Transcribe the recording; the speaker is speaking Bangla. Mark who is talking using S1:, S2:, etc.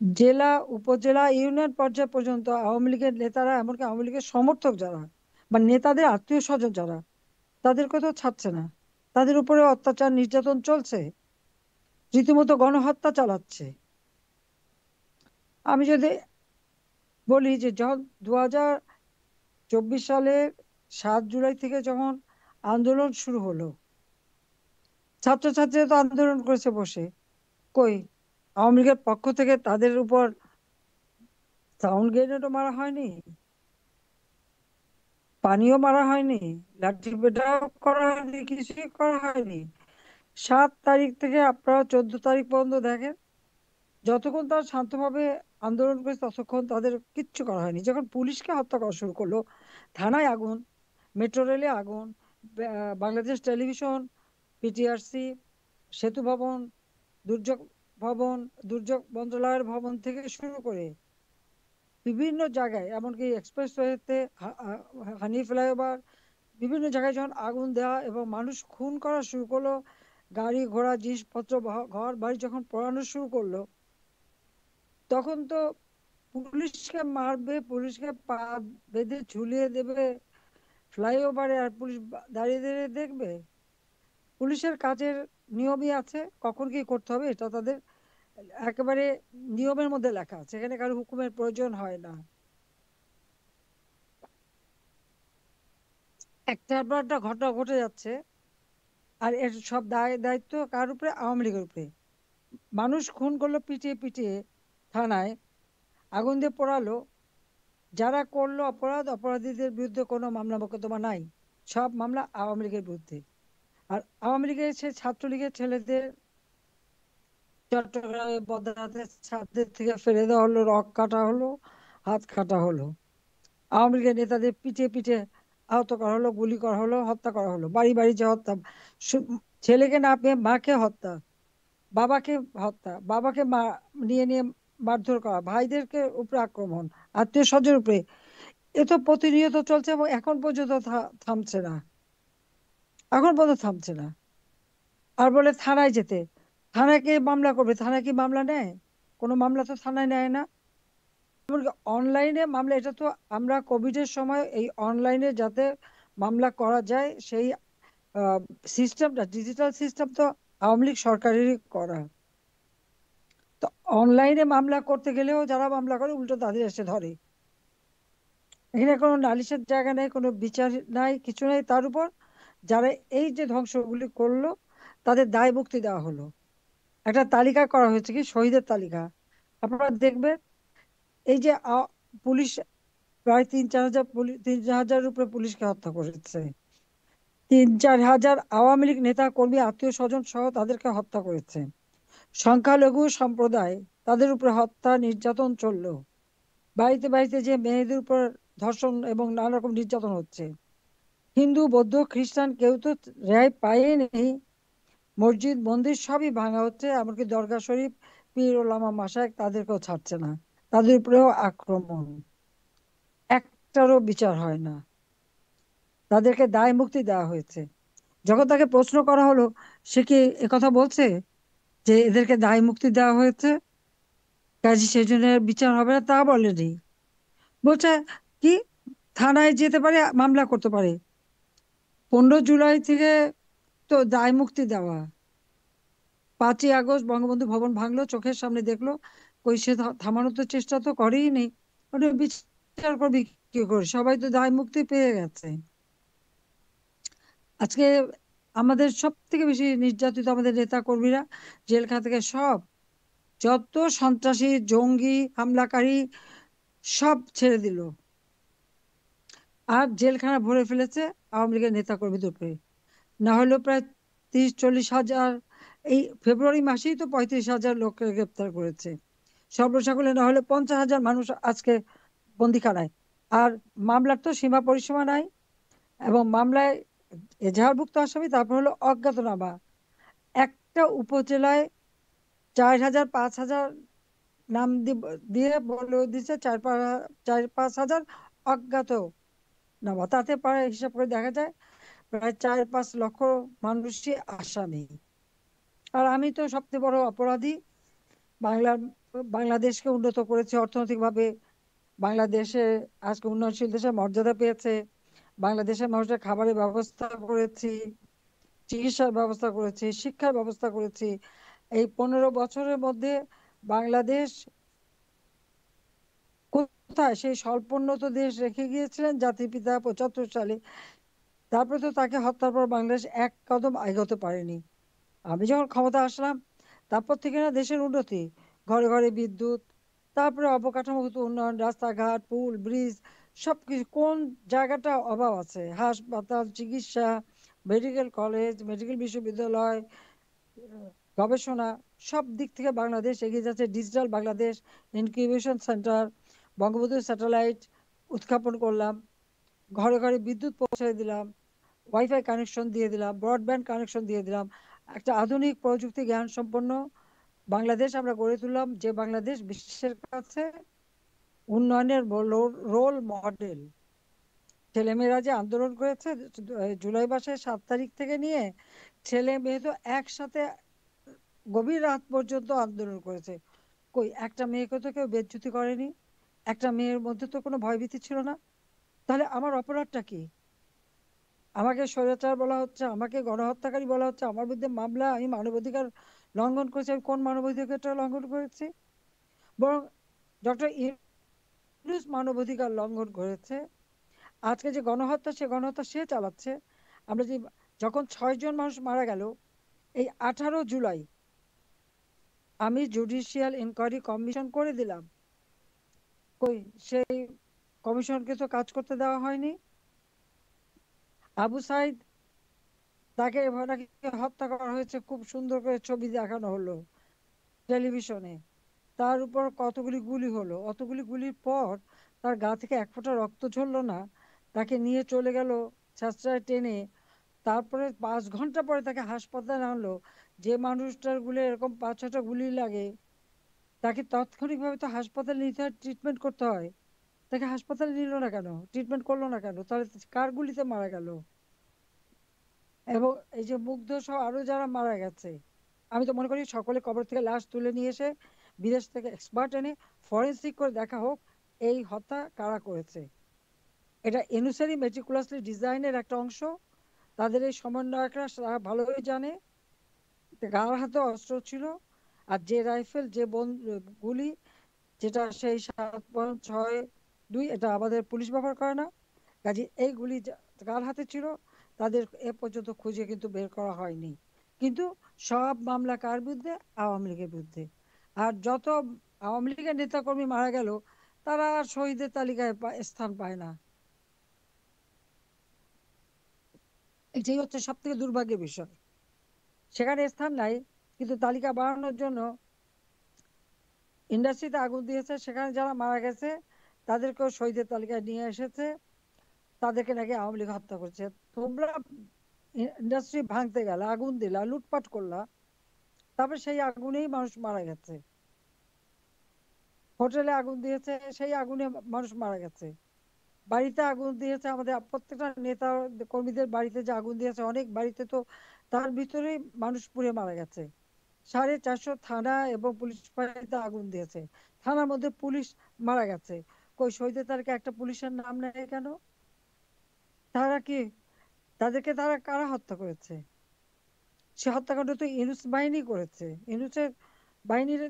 S1: জেলা, উপজেলা, ইউনিয়ন পর্যায় পর্যন্ত আওয়ামী লীগের নেতারা, এমনকি আওয়ামী লীগের সমর্থক যারা বা নেতাদের আত্মীয় স্বজন যারা, তাদেরকে তো ছাড়ছে না। তাদের উপরে অত্যাচার নির্যাতন চলছে, রীতিমতো গণহত্যা চালাচ্ছে। আমি যদি বলি যে যখন 2024 সালের 7 জুলাই থেকে যখন আন্দোলন শুরু হলো, ছাত্রছাত্রীরা তো আন্দোলন করেছে বসে। কই, আওয়ামী লীগের পক্ষ থেকে তাদের উপর সাউন্ড গ্রেনেডও মারা হয়নি, পানিও মারা হয়নি, লাঠি পেটাও করা হয়নি, কিছুই করা হয়নি। 7 তারিখ থেকে আপনারা 14 তারিখ পর্যন্ত দেখেন, যতক্ষণ তারা শান্তভাবে আন্দোলন করেছে ততক্ষণ তাদের কিচ্ছু করা হয়নি। যখন পুলিশকে হত্যা করা শুরু করলো, থানায় আগুন, মেট্রো রেলে আগুন, বাংলাদেশ টেলিভিশন, পিটিআরসি, সেতু ভবন, দুর্যোগ ভবন, দুর্যোগ মন্ত্রণালয়ের ভবন থেকে শুরু করে বিভিন্ন জায়গায়, এমনকি এক্সপ্রেসওয়েতে, হানি ফ্লাইওভার, বিভিন্ন জায়গায় যখন আগুন দেওয়া এবং মানুষ খুন করা শুরু করলো, গাড়ি ঘোড়া জিনিসপত্র ঘর বাড়ি যখন পোড়ানো শুরু করলো, তখন তো পুলিশকে মারবে, পুলিশকে পা বেঁধে ঝুলিয়ে দেবে ফ্লাইওভারে, আর পুলিশ দাঁড়িয়ে দাঁড়িয়ে দেখবে? পুলিশের কাজের নিয়মই আছে, কখন কি করতে হবে এটা তাদের একেবারে নিয়মের মধ্যে লেখা আছে, এখানে কারো হুকুমের প্রয়োজন হয় না। একটার পর একটা ঘটনা ঘটে যাচ্ছে, আর এর সব দায়িত্ব কার উপরে? আওয়ামী লীগের উপরে। মানুষ খুন করলো পিটিয়ে পিটিয়ে, থানায় আগুন দিয়ে পোড়ালো, যারা করলো অপরাধ, অপরাধীদের বিরুদ্ধে কোনো মামলা মোকদ্দমা নাই, সব মামলা আওয়ামী লীগের বিরুদ্ধে। আর আওয়ামী লীগের সে ছাত্রলীগের ছেলেদের চট্টগ্রামে বদরাতে ছাদের থেকে ফেলে দেওয়া হলো, রক কাটা হলো, হাত কাটা হলো। আওয়ামী লীগের নেতাদের পিটিয়ে পিটিয়ে আহত করা হলো, গুলি করা হলো, হত্যা করা হলো, বাড়ি বাড়ি যে হত্যা, সু- ছেলেকে না পেয়ে মাকে হত্যা, বাবাকে হত্যা, বাবাকে নিয়ে নিয়ে মারধর করা, ভাইদেরকে উপরে আক্রমণ, আত্মীয় স্বজনের উপরে। এ তো প্রতিনিয়ত চলছে এবং এখন পর্যন্ত থামছে না, এখন পর্যন্ত থামছে না। আর বলে থানায় যেতে, থানায় কে মামলা করবে? থানায় কি মামলা নেয়? কোনো মামলা তো থানায় নেয় না। অনলাইনে মামলা, এটা তো আমরা কোভিডের সময় এই অনলাইনে যাতে মামলা করা যায় সেই সিস্টেমটা, ডিজিটাল সিস্টেম তো আওয়ামী লীগ সরকারেরই করা। তো অনলাইনে মামলা করতে গেলেও যারা মামলা করে উল্টো তাদের এসে ধরে। এখানে কোনো নালিশের জায়গা নেই, কোনো বিচার নাই, কিছু নেই। তার উপর যারা এই যে ধ্বংসগুলি করলো তাদের দায় মুক্তি দেওয়া হলো। একটা তালিকা করা হয়েছে, কি শহীদের তালিকা, আপনারা দেখবেন। এই যে পুলিশ প্রায় 3-4 হাজার, 3-4 হাজার উপরে পুলিশকে হত্যা করেছে, 3-4 হাজার আওয়ামী লীগ নেতা কর্মী আত্মীয় স্বজন সহ তাদেরকে হত্যা করেছে। সংখ্যালঘু সম্প্রদায়, তাদের উপরে হত্যা নির্যাতন চললো। বাড়িতে বাড়িতে যে মেয়েদের উপর ধর্ষণ এবং নানা রকম নির্যাতন হচ্ছে। হিন্দু, বৌদ্ধ, খ্রিস্টান কেউ তো রেহাই পায়নি। মসজিদ মন্দির সবই ভাঙা হচ্ছে, এমনকি দরগা শরীফ, পীর ওলামা মাশায়েখ তাদেরকেও ছাড়ছে না, তাদের উপরেও আক্রমণ। একটারও বিচার হয় না, তাদেরকে দায় মুক্তি দেওয়া হয়েছে। যখন তাকে প্রশ্ন করা হলো, সে কি একথা বলছে যে এদেরকে দায় মুক্তি দেওয়া হয়েছে, কাজী সেই জন্য বিচার হবে না? তা বলেনি। বলছে কি, থানায় যেতে পারে, মামলা করতে পারে। 15 জুলাই থেকে তো দায় মুক্তি দেওয়া, 5ই আগস্ট বঙ্গবন্ধু ভবন ভাঙলো, চোখের সামনে দেখলো, কই সে থামানোর তো চেষ্টা তো করেই নেই। ওটা বিচার করবি কি করে? সবাই তো দায় মুক্তি পেয়ে গেছে। আজকে আমাদের সব থেকে বেশি নির্যাতিত আমাদের নেতা কর্মীরা, জেলখানা থেকে সব যত সন্ত্রাসী জঙ্গি হামলাকারী সব ছেড়ে দিল, আর জেলখানা ভরে ফেলেছে আওয়ামী লীগের নেতা কর্মীদের উপরে। না হলেও প্রায় 30-40 হাজার, এই ফেব্রুয়ারি মাসেই তো 35 হাজার লোককে গ্রেপ্তার করেছে। সর্বসাকুল্যে না হলে 50 হাজার মানুষ আজকে বন্দিখানায়। আর মামলার তো সীমা পরিসীমা নাই, এবং মামলায় এজাহারভুক্ত আসামি, তারপর হলো অজ্ঞাতনামা। একটা উপজেলায় 4 হাজার 5 হাজার নাম দিয়ে বলে দিচ্ছে 4-5 হাজার অজ্ঞাত নামা, তাতে প্রায় হিসাব করে দেখা যায় প্রায় 4-5 লক্ষ মানুষই আসামি। আর আমি তো সবচেয়ে বড় অপরাধী, বাংলার বাংলাদেশকে উন্নত করেছে অর্থনৈতিকভাবে। বাংলাদেশে আজকে উন্নয়নশীল দেশের মর্যাদা পেয়েছে। বাংলাদেশের মানুষের খাবারের ব্যবস্থা করেছি, চিকিৎসার ব্যবস্থা করেছি, শিক্ষার ব্যবস্থা করেছি। এই 15 বছরের মধ্যে বাংলাদেশ কোথায় সেই স্বল্পোন্নত দেশ রেখে গিয়েছিলেন জাতির পিতা 75 সালে। তারপরে তো তাকে হত্যার পর বাংলাদেশ এক কদম এগোতে পারেনি। আমি যখন ক্ষমতা আসলাম, তারপর থেকে না দেশের উন্নতি, ঘরে ঘরে বিদ্যুৎ, তারপরে অবকাঠামোগত উন্নয়ন, রাস্তাঘাট, পুল, ব্রিজ, সবকিছু। কোন জায়গাটা অভাব আছে? হাসপাতাল, চিকিৎসা, মেডিকেল কলেজ, মেডিকেল বিশ্ববিদ্যালয়, গবেষণা, সব দিক থেকে বাংলাদেশ এগিয়ে যাচ্ছে। Digital Bangladesh, incubation centre, Bangabandhu satellite উৎক্ষেপণ করলাম, ঘরে ঘরে বিদ্যুৎ পৌঁছে দিলাম, ওয়াইফাই কানেকশন দিয়ে দিলাম, ব্রডব্যান্ড কানেকশন দিয়ে দিলাম। একটা আধুনিক প্রযুক্তি জ্ঞান সম্পন্ন বাংলাদেশ আমরা গড়ে তুললাম, যে বাংলাদেশ বিশ্বের কাছে উন্নয়নের রোল মডেল। ছেলেমেয়েরা যে আন্দোলন করেছে জুলাই মাসের 7 তারিখ থেকে নিয়ে, ছেলে মেয়ে তো একসাথে গভীর রাত পর্যন্ত আন্দোলন করেছে। কই একটা মেয়েকে তো কেউ বেজ্জুতি করেনি, একটা মেয়ের মধ্যে তো কোনো ভয়ভীতি ছিল না। তাহলে আমার অপরাধটা কি? আমাকে স্বৈরাচার বলা হচ্ছে, আমাকে গণহত্যাকারী বলা হচ্ছে, আমার বিরুদ্ধে মামলা, আমি মানবাধিকার লঙ্ঘন করেছি। আমি কোন মানবাধিকারটা লঙ্ঘন করেছি? বরং ডক্টর ইউনূস মানবাধিকার লঙ্ঘন করেছে। আজকে যে গণহত্যা, সে গণহত্যা সে চালাচ্ছে। আমরা যে যখন 6 জন মানুষ মারা গেল, এই 18 জুলাই আমি জুডিশিয়াল ইনকোয়ারি কমিশন করে দিলাম। কই সেই কমিশনকে তো কাজ করতে দেওয়া হয়নি। আবু সাইদ, তাকে এভাবে নাকি হত্যা করা হয়েছে, খুব সুন্দর করে ছবি দেখানো হলো টেলিভিশনে। তার উপর কতগুলি গুলি হলো, অতগুলি গুলির পর তার গা থেকে এক ফোঁটা রক্ত ঝরলো না। তাকে নিয়ে চলে গেল ছেঁচড়ায় টেনে। তারপরে 5 ঘন্টা পরে তাকে হাসপাতালে আনলো। যে মানুষটার গুলি এরকম 5-6টা গুলি লাগে, তাকে তাৎক্ষণিকভাবে তো হাসপাতালে নিতে হয়, ট্রিটমেন্ট করতে হয়। তাকে হাসপাতালে নিল না কেন, ট্রিটমেন্ট করলো না কেন? তাহলে কার গুলিতে মারা গেল? এবং এই যে মুগ্ধ সহ আরো যারা মারা গেছে, আমি তো মনে করি সকলে কবর থেকে লাশ তুলে নিয়ে এসে বিদেশ থেকে এক্সপার্ট এনে ফরেন্সিক করে দেখা হোক এই হত্যা কারা করেছে। এটা এনুসারি মেটিকুলাসলি ডিজাইনের একটা অংশ। তাদের এই সমন্বয়করা তারা ভালোই জানে যে কার হাতে অস্ত্র ছিল, আর যে রাইফেল, যে গুলি, যেটা সেই 7.62, এটা আমাদের পুলিশ ব্যবহার করে না। কাজে এইগুলি কার হাতে ছিল তাদের এ পর্যন্ত খুঁজে কিন্তু বের করা হয়নি। কিন্তু সব মামলা কার বিরুদ্ধে? আওয়ামী লীগের বিরুদ্ধে। আর যত আওয়ামী লীগের নেতাকর্মী মারা গেল, তারা আর শহীদের তালিকায় স্থান পায় না। এটাই হচ্ছে সব থেকে দুর্ভাগ্যের বিষয়। সেখানে স্থান নাই, কিন্তু তালিকা বাড়ানোর জন্য ইন্ডাস্ট্রিতে আগুন দিয়েছে, সেখানে যারা মারা গেছে তাদেরকেও শহীদের তালিকায় নিয়ে এসেছে। তাদেরকে নাকি আওয়ামী লীগ হত্যা করছে। তোমরা ইন্ডাস্ট্রি ভাঙতে গেলা, আগুন দিলা, লুটপাট করলা, তারপর সেই আগুনেই মানুষ মারা গেছে। হোটেলে আগুন দিয়েছে, সেই আগুনে মানুষ মারা গেছে। বাড়িতে আগুন দিয়েছে, আমাদের প্রত্যেকটা নেতা কর্মীদের বাড়িতে যে আগুন দিয়েছে, অনেক বাড়িতে তো তার ভিতরেই মানুষ পুড়ে মারা গেছে। 450 থানা এবং পুলিশ ফাঁড়িতে আগুন দিয়েছে, থানার মধ্যে পুলিশ মারা গেছে। কই শহীদের তালিকায় একটা পুলিশের নাম নেই কেন? তারা কি, তাদেরকে তারা কারা হত্যা করেছে? সে হত্যাকাণ্ড তো ইউনূস বাহিনী করেছে। ইউনূসের বাহিনীর